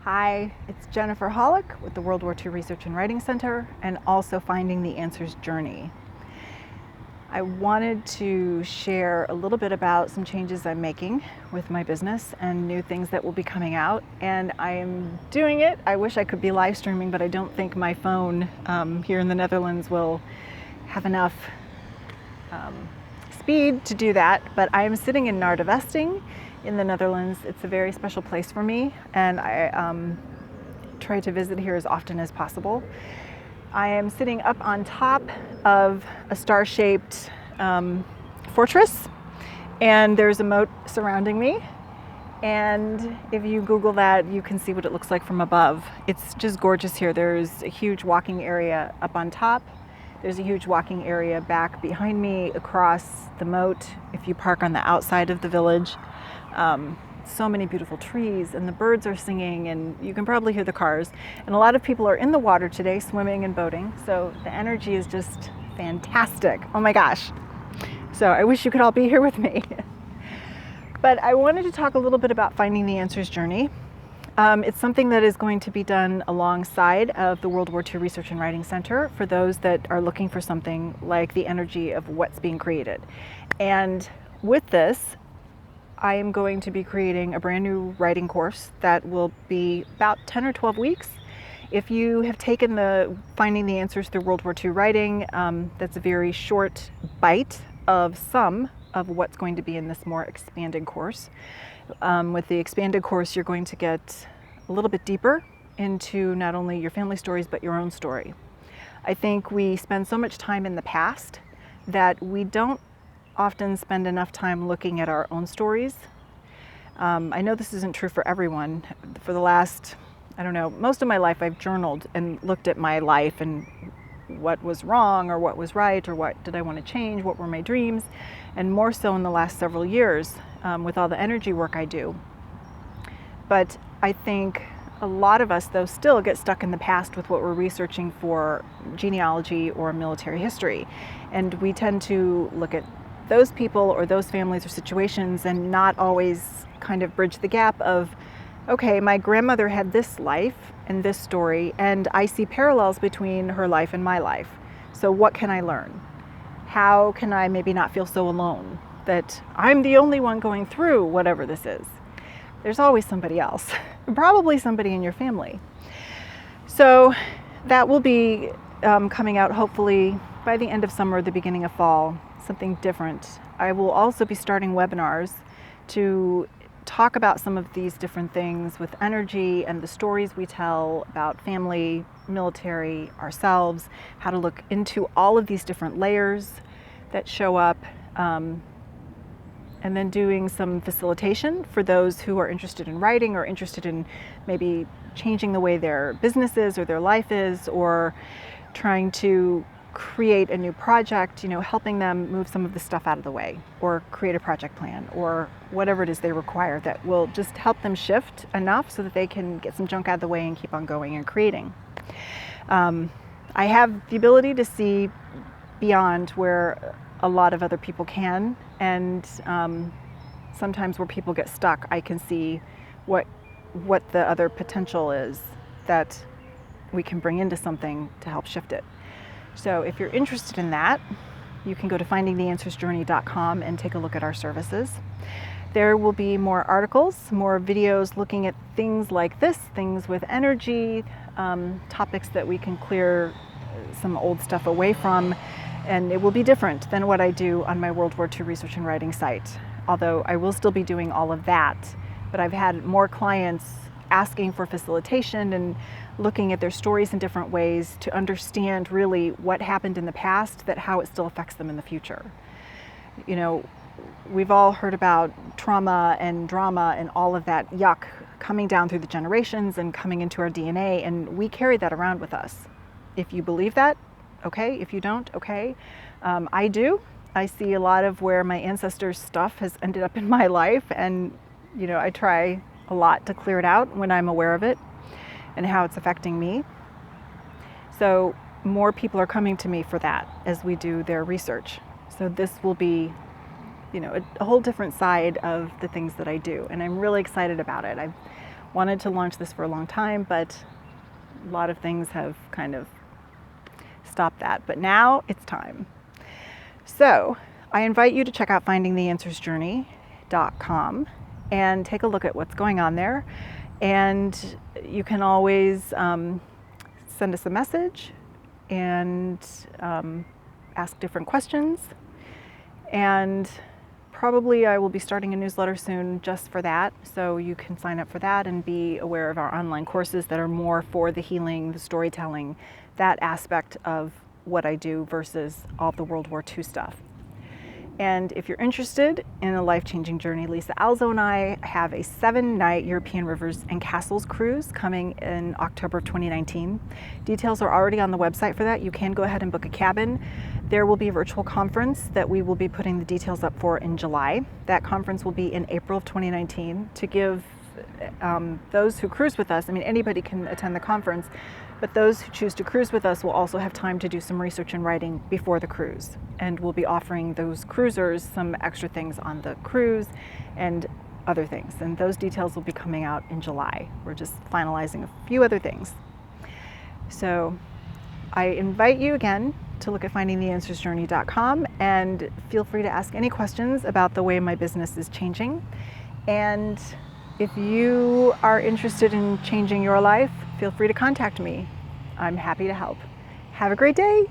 Hi, it's Jennifer Hollick with the World War II Research and Writing Center and also Finding the Answers Journey. I wanted to share a little bit about some changes I'm making with my business and new things that will be coming out, and I am doing it. I wish I could be live streaming, but I don't think my phone here in the Netherlands will have enough speed to do that, but I am sitting in Naarden-Vesting in the Netherlands. It's a very special place for me, and I try to visit here as often as possible. I am sitting up on top of a star-shaped fortress, and there's a moat surrounding me. And if you Google that, you can see what it looks like from above. It's just gorgeous here. There's a huge walking area up on top. There's a huge walking area back behind me across the moat if you park on the outside of the village. So many beautiful trees, and the birds are singing, and you can probably hear the cars. And a lot of people are in the water today, swimming and boating, so the energy is just fantastic. Oh my gosh. So I wish you could all be here with me. But I wanted to talk a little bit about Finding the Answers Journey. It's something that is going to be done alongside of the World War II Research and Writing Center for those that are looking for something like the energy of what's being created. And with this, I am going to be creating a brand new writing course that will be about 10 or 12 weeks. If you have taken the Finding the Answers through World War II writing, that's a very short bite of some of what's going to be in this more expanded course. With the expanded course, you're going to get a little bit deeper into not only your family stories, but your own story. I think we spend so much time in the past that we don't often spend enough time looking at our own stories. I know this isn't true for everyone. For the last, most of my life I've journaled and looked at my life and what was wrong or what was right or what did I want to change, what were my dreams, and more so in the last several years with all the energy work I do. But I think a lot of us, though, still get stuck in the past with what we're researching for genealogy or military history. And we tend to look at those people or those families or situations and not always kind of bridge the gap of, okay, my grandmother had this life and this story, and I see parallels between her life and my life. So what can I learn? How can I maybe not feel so alone that I'm the only one going through whatever this is? There's always somebody else, probably somebody in your family. So that will be coming out hopefully by the end of summer, the beginning of fall, something different. I will also be starting webinars to talk about some of these different things with energy and the stories we tell about family, military, ourselves, how to look into all of these different layers that show up, and then doing some facilitation for those who are interested in writing or interested in maybe changing the way their business is or their life is, or trying to create a new project, helping them move some of the stuff out of the way or create a project plan or whatever it is they require that will just help them shift enough so that they can get some junk out of the way and keep on going and creating. I have the ability to see beyond where a lot of other people can, and sometimes where people get stuck, I can see what the other potential is that we can bring into something to help shift it. So if you're interested in that, you can go to findingtheanswersjourney.com and take a look at our services. There will be more articles, more videos looking at things like this, things with energy, topics that we can clear some old stuff away from, and it will be different than what I do on my World War II Research and Writing site, although I will still be doing all of that. But I've had more clients asking for facilitation and looking at their stories in different ways to understand really what happened in the past, that how it still affects them in the future. We've all heard about trauma and drama and all of that yuck coming down through the generations and coming into our DNA, and we carry that around with us. If you believe that, okay. If you don't, okay. I do. I see a lot of where my ancestors' stuff has ended up in my life, and I try a lot to clear it out when I'm aware of it and how it's affecting me. So more people are coming to me for that as we do their research. So this will be, a whole different side of the things that I do, and I'm really excited about it. I've Wanted to launch this for a long time, but a lot of things have kind of stopped that. But now it's time. So I invite you to check out findingtheanswersjourney.com and take a look at what's going on there. And you can always send us a message and ask different questions. And probably I will be starting a newsletter soon just for that, so you can sign up for that and be aware of our online courses that are more for the healing, the storytelling, that aspect of what I do versus all the World War II stuff. And if you're interested in a life-changing journey, Lisa Alzo and I have a 7-night European Rivers and Castles cruise coming in October of 2019. Details are already on the website for that. You can go ahead and book a cabin. There will be a virtual conference that we will be putting the details up for in July. That conference will be in April of 2019 to give those who cruise with us, I mean, anybody can attend the conference, but those who choose to cruise with us will also have time to do some research and writing before the cruise. And we'll be offering those cruisers some extra things on the cruise and other things. And those details will be coming out in July. We're just finalizing a few other things. So I invite you again to look at findingtheanswersjourney.com and feel free to ask any questions about the way my business is changing. And if you are interested in changing your life, feel free to contact me. I'm happy to help. Have a great day.